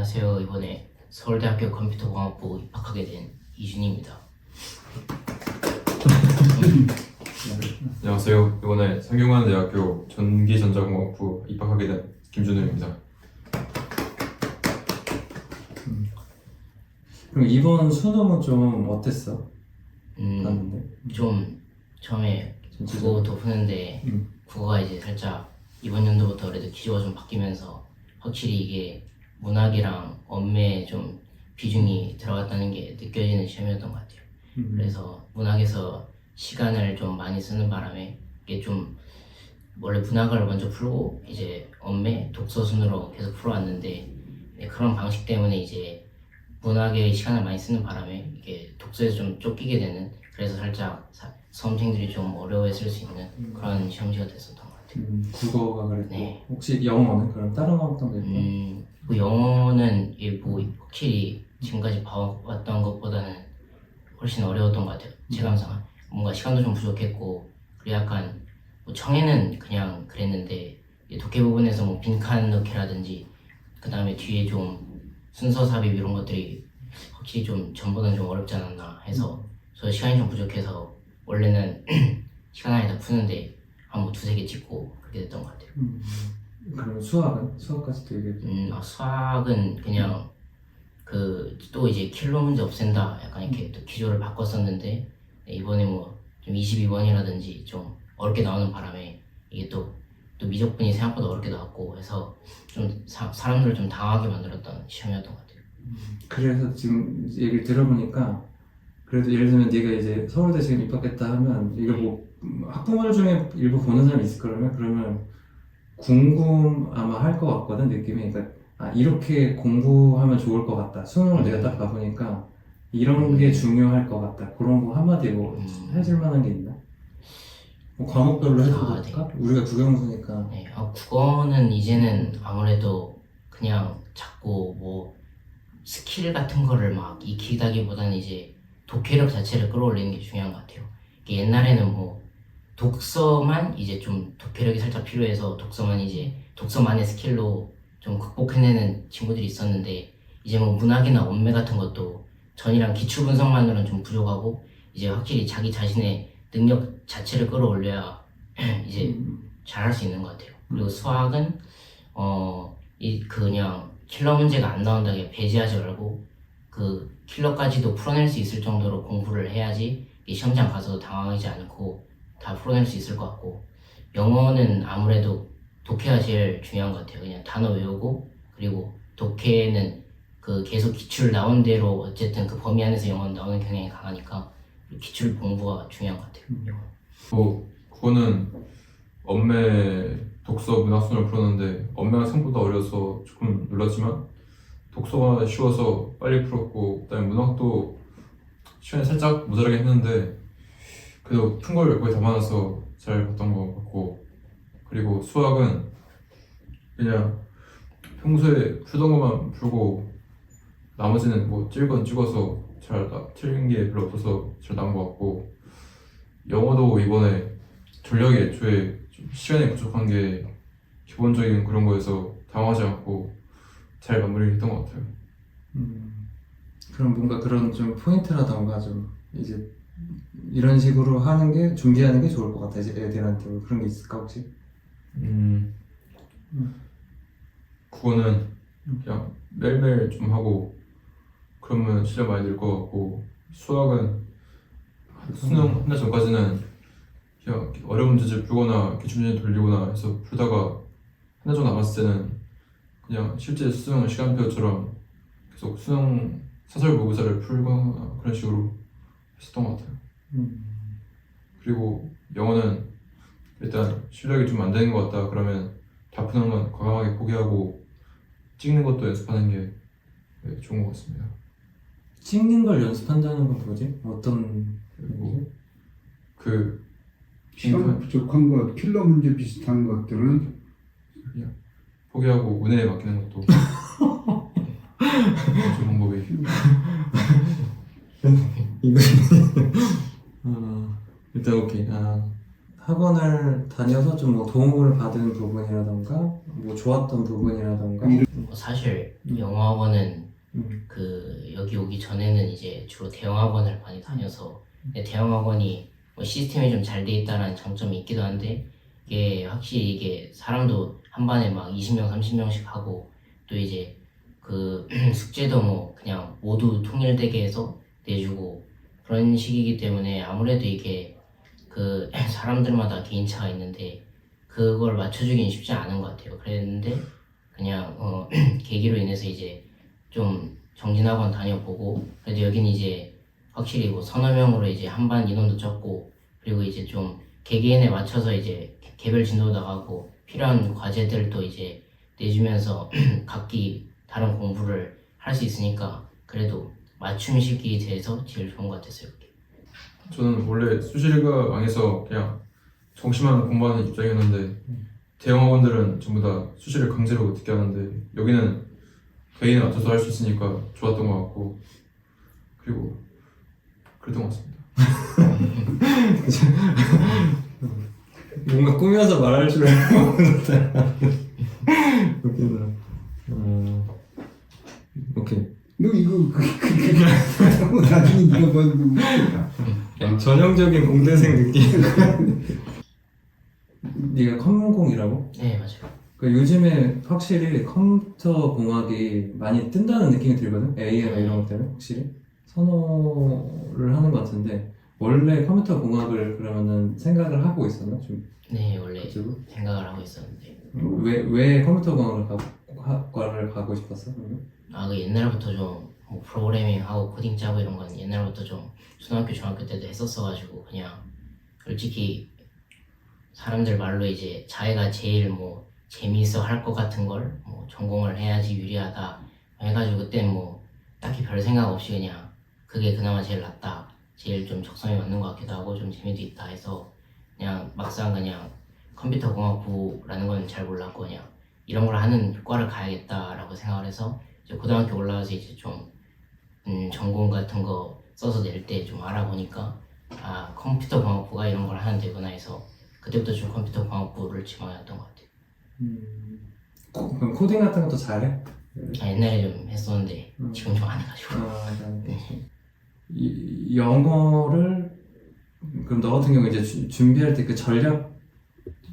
안녕하세요. 이번에 서울대학교 컴퓨터공학부 입학하게 된 이준희입니다. 안녕하세요. 이번에 성균관대학교 전기전자공학부 입학하게 된 김준우입니다. 그럼 이번 수능은 좀 어땠어? 봤는데 좀 처음에 국어부터 푸는데 국어가 이제 살짝 이번 연도부터 그래도 기조가 좀 바뀌면서 확실히 이게 문학이랑 언매에 좀 비중이 들어갔다는 게 느껴지는 시험이었던 것 같아요. 그래서 문학에서 시간을 좀 많이 쓰는 바람에 이게 좀 원래 문학을 먼저 풀고 이제 언매, 독서 순으로 계속 풀어왔는데 그런 방식 때문에 이제 문학에 시간을 많이 쓰는 바람에 이게 독서에서 좀 쫓기게 되는, 그래서 살짝 수험생들이 좀 어려워했을 수 있는 그런 시험지가 됐었던 것 같아요. 국어가 그랬고 네. 혹시 영어는 그럼 다른 어떤 게 있나? 뭐 영어는 뭐 확실히 지금까지 봐왔던 것보다는 훨씬 어려웠던 것 같아요. 체감상 뭔가 시간도 좀 부족했고, 그리고 약간 뭐 청해는 그냥 그랬는데 독해 부분에서 뭐 빈칸 넣기라든지 그 다음에 뒤에 좀 순서 삽입 이런 것들이 확실히 좀 전보다는 좀 어렵지 않았나 해서 저 시간이 좀 부족해서 원래는 시간 안에 다 푸는데 한 뭐 두세 개 찍고 그렇게 됐던 것 같아요. 그럼 수학은? 수학까지도 얘기해. 수학은 그냥 그 또 이제 킬러 문제 없앤다 약간 이렇게 또 기조를 바꿨었는데 이번에 뭐 좀 22번이라든지 좀 어렵게 나오는 바람에 이게 또 미적분이 생각보다 어렵게 나왔고 해서 좀 사람들을 좀 당하게 만들었던 시험이었던 것 같아요. 그래서 지금 얘기를 들어보니까 그래도 예를 들면 네가 이제 서울대 지금 입학했다 하면 이거 뭐 학부모들 중에 일부 보는 사람이 있을 거라면 그러면 궁금 아마 할 것 같거든 느낌이. 그러니까 이렇게 공부하면 좋을 것 같다. 수능을 내가 딱 봐보니까 이런 게 중요할 것 같다. 그런 거 한마디 뭐 해줄 만한 게 있나? 뭐 과목별로 해도 될까? 네. 우리가 국영수니까. 네, 국어는 이제는 아무래도 그냥 자꾸 뭐 스킬 같은 거를 막 익히다기보다는 이제 독해력 자체를 끌어올리는 게 중요한 것 같아요. 이게 옛날에는 뭐 독서만 이제 좀 독해력이 살짝 필요해서 독서만 이제 독서만의 스킬로 좀 극복해내는 친구들이 있었는데 이제 뭐 문학이나 언매 같은 것도 전이랑 기출 분석만으로는 좀 부족하고 이제 확실히 자기 자신의 능력 자체를 끌어올려야 이제 잘할 수 있는 것 같아요. 그리고 수학은 그냥 킬러 문제가 안 나온다고 배제하지 말고 그 킬러까지도 풀어낼 수 있을 정도로 공부를 해야지 이 시험장 가서 당황하지 않고 다 풀어낼 수 있을 것 같고, 영어는 아무래도 독해가 제일 중요한 것 같아요. 그냥 단어 외우고, 그리고 독해는 그 계속 기출 나온 대로 어쨌든 그 범위 안에서 영어는 나오는 경향이 강하니까 기출 공부가 중요한 것 같아요. 뭐 그거는 언매, 독서, 문학순을 풀었는데 언매가 생각보다 어려서 조금 놀랐지만 독서가 쉬워서 빨리 풀었고, 그다음에 문학도 시간이 살짝 모자라게 했는데 그래도 큰 걸 거의 담아놔서 잘 봤던 것 같고, 그리고 수학은 그냥 평소에 풀던 것만 풀고 나머지는 뭐 찍어서 틀린 게 별로 없어서 잘 나온 것 같고, 영어도 이번에 전력이 애초에 좀 시간이 부족한 게 기본적인 그런 거에서 당하지 않고 잘 마무리했던 것 같아요. 그럼 뭔가 그런 좀 포인트라던가 좀 이제 이런 식으로 하는 게 준비하는 게 좋을 것 같아. 이제 애들한테 뭐 그런 게 있을까 혹시? 그거는 그냥 매일매일 좀 하고 그러면 실력 많이 늘 것 같고, 수학은 수능 한 달 전까지는 그냥 어려운 문제집 풀거나 기출문제 돌리거나 해서 풀다가 한 달 정도 남았을 때는 그냥 실제 수능 시간표처럼 계속 수능 사설 모의고사를 풀거나 그런 식으로 했었던 것 같아요. 그리고 영어는 일단 실력이 좀 안 되는 것 같다 그러면 다 푸는 건 과감하게 포기하고 찍는 것도 연습하는 게 좋은 것 같습니다. 찍는 걸 연습한다는 건 뭐지? 어떤 그리고 그 시간 부족한 것, 킬러 문제 비슷한 것들은 그냥 포기하고 운에 맡기는 것도 좋은 방법이. 이거 일단 오케이. 학원을 다녀서 좀 뭐 도움을 받은 부분이라던가 뭐 좋았던 부분이라던가 사실 영어학원은 음. 그 여기 오기 전에는 이제 주로 대형학원을 많이 다녀서 근데 대형학원이 뭐 시스템이 좀 잘 돼 있다는 장점이 있기도 한데 이게 확실히 이게 사람도 한 반에 막 20명, 30명씩 하고 또 이제 그 숙제도 뭐 그냥 모두 통일되게 해서 내주고 그런 식이기 때문에 아무래도 이게 그 사람들마다 개인차가 있는데 그걸 맞춰주긴 쉽지 않은 것 같아요. 그랬는데 그냥 계기로 인해서 이제 좀 정진학원 다녀보고 그래도 여긴 이제 확실히 뭐 서너 명으로 이제 한 반 인원도 적고 그리고 이제 좀 개개인에 맞춰서 이제 개별 진도 나가고 필요한 과제들도 이제 내주면서 각기 다른 공부를 할 수 있으니까 그래도 맞춤식이 돼서 제일 좋은 것 같았어요. 저는 원래 수시리가 망해서 그냥 정시만 공부하는 입장이었는데 대형학원들은 전부 다 수시를 강제로 듣게 하는데 여기는 개인에 맞춰서 할 수 있으니까 좋았던 것 같고 그리고 그랬던 것 같습니다. 뭔가 꾸며서 말할 줄 알고 웃긴다. 오케이. 너 이거 나중에 네가 뭐 전형적인 공대생 느낌. 네가 컴공이라고? 네 맞아요. 그 요즘에 확실히 컴퓨터 공학이 많이 뜬다는 느낌이 들거든. AI나 이런 것 때문에 확실히 선호를 하는 것 같은데 원래 컴퓨터 공학을 그러면은 생각을 하고 있었나? 좀 네 원래 그쪽으로? 생각을 하고 있었는데 왜 컴퓨터 공학을 학과를 가고 싶었어? 아 그 옛날부터 좀뭐 프로그래밍 하고 코딩 짜고 이런 건 옛날부터 좀 초등학교 중학교 때도 했었어가지고 그냥 솔직히 사람들 말로 이제 자기가 제일 뭐 재미있어 할 것 같은 걸 뭐 전공을 해야지 유리하다 해가지고 그땐 뭐 딱히 별 생각 없이 그냥 그게 그나마 제일 낫다 제일 좀 적성에 맞는 것 같기도 하고 좀 재미도 있다 해서 그냥 막상 그냥 컴퓨터 공학부라는 건 잘 몰랐고 그냥 이런 걸 하는 과를 가야겠다라고 생각을 해서 이제 고등학교 올라와서 이제 좀 전공 같은 거 써서 낼 때 좀 알아보니까 아 컴퓨터 공학부가 이런 걸 하면 되구나 해서 그때부터 좀 컴퓨터 공학부를 지망했던 것 같아요. 그럼 코딩 같은 것도 잘해? 아, 옛날에 좀 했었는데 지금 좀 안 해가지고. 영어를 그럼 너 같은 경우 이제 준비할 때 그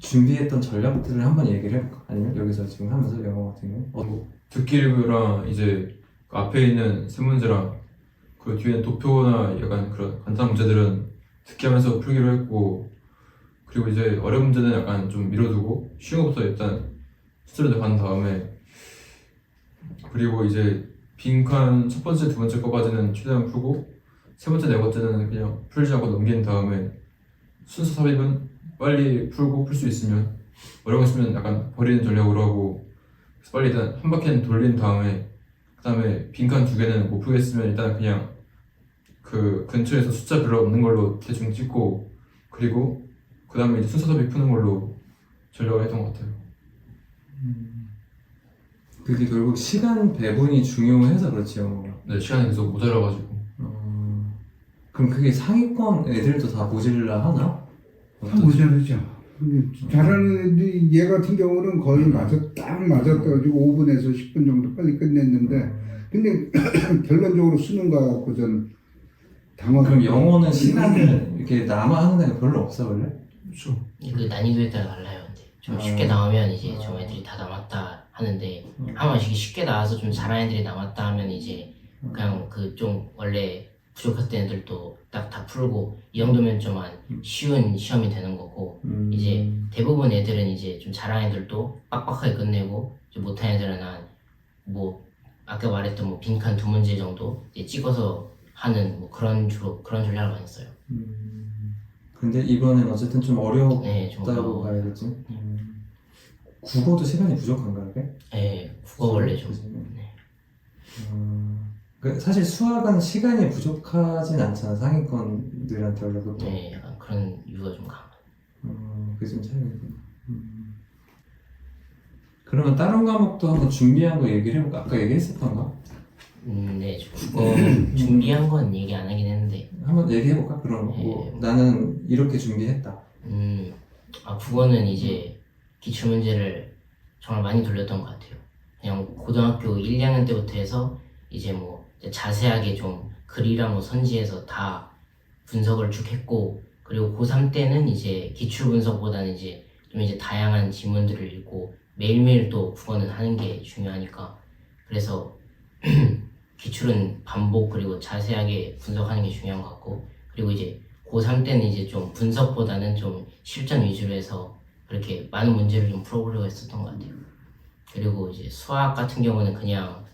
준비했던 전략들을 한번 얘기를 해볼까? 아니면 여기서 지금 하면서 영어 같은 경우 듣기랑 이제 그 앞에 있는 세 문제랑 그 뒤에는 도표나 약간 그런 간단한 문제들은 듣기 하면서 풀기로 했고 그리고 이제 어려운 문제는 약간 좀 미뤄두고 쉬운 것부터 일단 스트레스 간 다음에 그리고 이제 빈칸 첫 번째, 두 번째 거까지는 최대한 풀고 세 번째, 네 번째는 그냥 풀지 않고 넘긴 다음에 순서 삽입은 빨리 풀고 풀 수 있으면 어려운 거 있으면 약간 버리는 전략으로 하고 그래서 빨리 일단 한 바퀴는 돌린 다음에 그 다음에 빈칸 두 개는 못 풀겠으면 일단 그냥 그 근처에서 숫자 별로 없는 걸로 대충 찍고 그리고 그 다음에 이제 순서 삽입 푸는 걸로 전략을 했던 것 같아요. 그게 결국 시간 배분이 중요해서 그렇지 영어가. 네, 시간이 계속 모자라가지고 그럼 그게 상위권 애들도 다 모질라 하나? 다 모자르죠. 잘하는 애들이 얘 같은 경우는 거의 딱 맞았가지고 5분에서 10분 정도 빨리 끝냈는데 근데 결론적으로 수능 가고 전 당황. 그럼 영어는 시간을 이렇게 남아 하는 애가 별로 없어 원래? 그렇죠. 그 난이도에 따라 달라요. 근데 좀 쉽게 나오면 이제 좀 애들이 다 남았다 하는데 한 번씩 쉽게 나와서 좀 잘하는 애들이 남았다 하면 이제 그냥 그 좀 원래 부족했던 애들도 딱 다 풀고 이 정도면 좀 쉬운 시험이 되는 거고 이제 대부분 애들은 이제 좀 잘하는 애들도 빡빡하게 끝내고 이제 못하는 애들은 한 뭐 아까 말했던 뭐 빈칸 두 문제 정도 이제 찍어서 하는 뭐 그런 주로 그런 전략을 많이 써요. 근데 이번엔 어쨌든 좀 어렵다고 네, 좀 봐야겠지. 국어도 시간이 부족한가 그게? 네, 국어 원래 좀 네. 그 사실 수학은 시간이 부족하진 않잖아 상위권들한테 원래 그거. 네, 약간 그런 이유가 좀 강한. 그게 좀 차이겠구나. 그러면 다른 과목도 한번 준비한 거 얘기를 해볼까? 아까 얘기했었던가? 네, 저 국어 준비한 건 얘기 안 하긴 했는데 한번 얘기해볼까? 그런 거. 뭐 네. 나는 이렇게 준비했다. 국어는 이제 기출문제를 정말 많이 돌렸던 것 같아요. 그냥 고등학교 1, 2학년 때부터 해서 이제 뭐 이제 자세하게 좀 글이랑 뭐 선지에서 다 분석을 쭉 했고, 그리고 고3 때는 이제 기출 분석보다는 이제 좀 이제 다양한 지문들을 읽고 매일매일 또 국어는 하는 게 중요하니까, 그래서 기출은 반복 그리고 자세하게 분석하는 게 중요한 것 같고, 그리고 이제 고3 때는 이제 좀 분석보다는 좀 실전 위주로 해서 그렇게 많은 문제를 좀 풀어보려고 했었던 것 같아요. 그리고 이제 수학 같은 경우는 그냥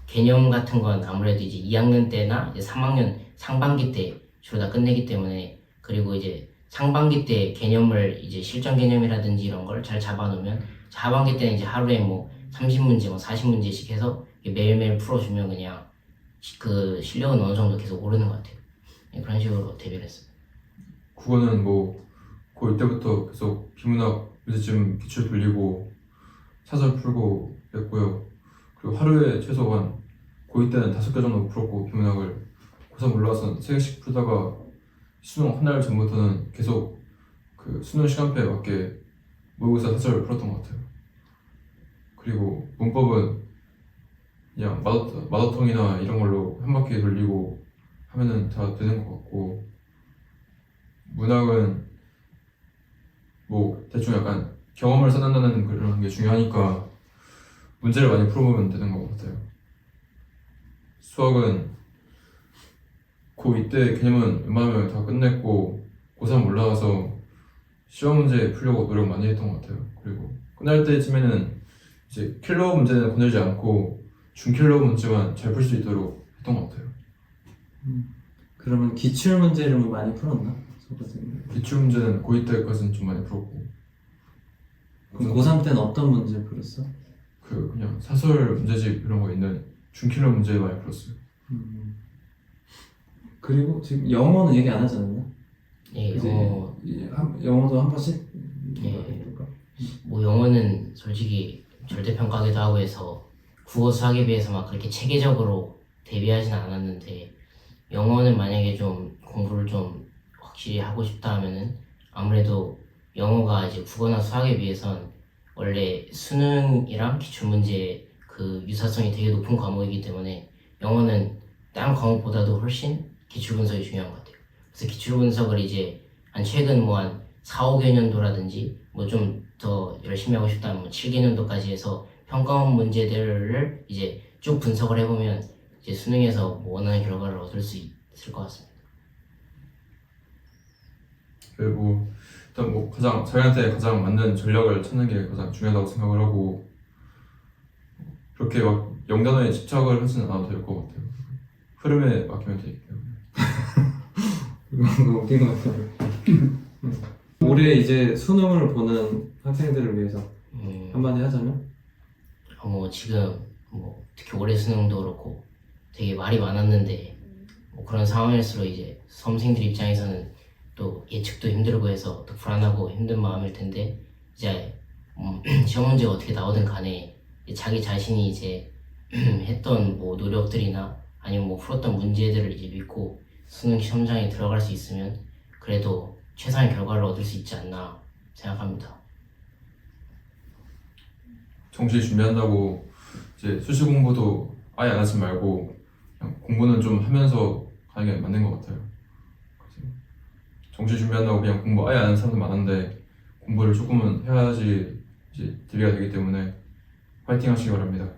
개념 같은 건 아무래도 이제 2학년 때나 이제 3학년 상반기 때 주로 다 끝내기 때문에, 그리고 이제 상반기 때 개념을 이제 실전 개념이라든지 이런 걸 잘 잡아놓으면 하반기 때는 이제 하루에 뭐 30문제, 뭐 40문제씩 해서 매일매일 풀어주면 그냥 그 실력은 어느 정도 계속 오르는 것 같아요. 그런 식으로 대비를 했어요. 국어는 뭐 고1 때부터 계속 비문학 문제집 기출 돌리고 사설 풀고 했고요. 그리고 하루에 최소한 고2 때는 5개 정도 풀었고, 비문학을 고3 올라와서 3개씩 풀다가 수능 한 달 전부터는 계속 그 수능 시간표에 맞게 모의고사 사설을 풀었던 것 같아요. 그리고 문법은 그냥 마더텅이나 이런 걸로 한 바퀴 돌리고 하면은 다 되는 것 같고, 문학은 뭐 대충 약간 경험을 쌓는다는 그런 게 중요하니까 문제를 많이 풀어보면 되는 것 같아요. 수학은 고2 때 개념은 웬만하면 다 끝냈고, 고3 올라와서 시험 문제 풀려고 노력 많이 했던 것 같아요. 그리고 끝날 때쯤에는 이제 킬러 문제는 건들지 않고 준킬러 문제만 잘 풀 수 있도록 했던 것 같아요. 그러면 기출 문제를 뭐 많이 풀었나? 기출 문제는 고2 때까지는 좀 많이 풀었고, 그럼 고3 때는 어떤 문제 풀었어? 그 그냥 사설 문제집 이런 거 있는 준킬러 문제 많이 풀었어요. 그리고 지금 영어는 얘기 안 하지 않았나? 예, 그지? 영어, 영어도 한 번씩? 예. 해볼까? 뭐 영어는 솔직히 절대평가기도 하고 해서 국어 수학에 비해서 막 그렇게 체계적으로 대비하지는 않았는데, 영어는 만약에 좀 공부를 좀 확실히 하고 싶다 하면은 아무래도 영어가 이제 국어나 수학에 비해선 원래 수능이랑 기출문제 그 유사성이 되게 높은 과목이기 때문에 영어는 다른 과목보다도 훨씬 기출 분석이 중요한 것 같아요. 그래서 기출 분석을 이제 한 최근 뭐 한 4, 5개년도라든지 뭐 좀 더 열심히 하고 싶다면 뭐 7개년도까지 해서 평가원 문제들을 이제 쭉 분석을 해보면 이제 수능에서 뭐 원하는 결과를 얻을 수 있을 것 같습니다. 그리고 일단 뭐 가장 자기한테 가장 맞는 전략을 찾는 게 가장 중요하다고 생각을 하고, 그렇게 막 영단어에 집착을 하지는 않아도 될 것 같아요. 흐름에 맡기면 되기 때문에. 이거 웃긴 것 같아요. 올해 이제 수능을 보는 학생들을 위해서 한마디 하자면? 뭐 지금 뭐 특히 올해 수능도 그렇고 되게 말이 많았는데, 뭐 그런 상황일수록 이제 수험생들 입장에서는 또 예측도 힘들고 해서 또 불안하고 힘든 마음일 텐데, 이제 시험 문제가 어떻게 나오든 간에 자기 자신이 이제 했던 뭐 노력들이나 아니면 뭐 풀었던 문제들을 이제 믿고 수능 시험장에 들어갈 수 있으면 그래도 최상의 결과를 얻을 수 있지 않나 생각합니다. 정시 준비한다고 이제 수시 공부도 아예 안 하지 말고 그냥 공부는 좀 하면서 가는 게 맞는 것 같아요. 그래서 정시 준비한다고 그냥 공부 아예 안 하는 사람도 많은데, 공부를 조금은 해야지 이제 대비가 되기 때문에 파이팅 하시기 바랍니다.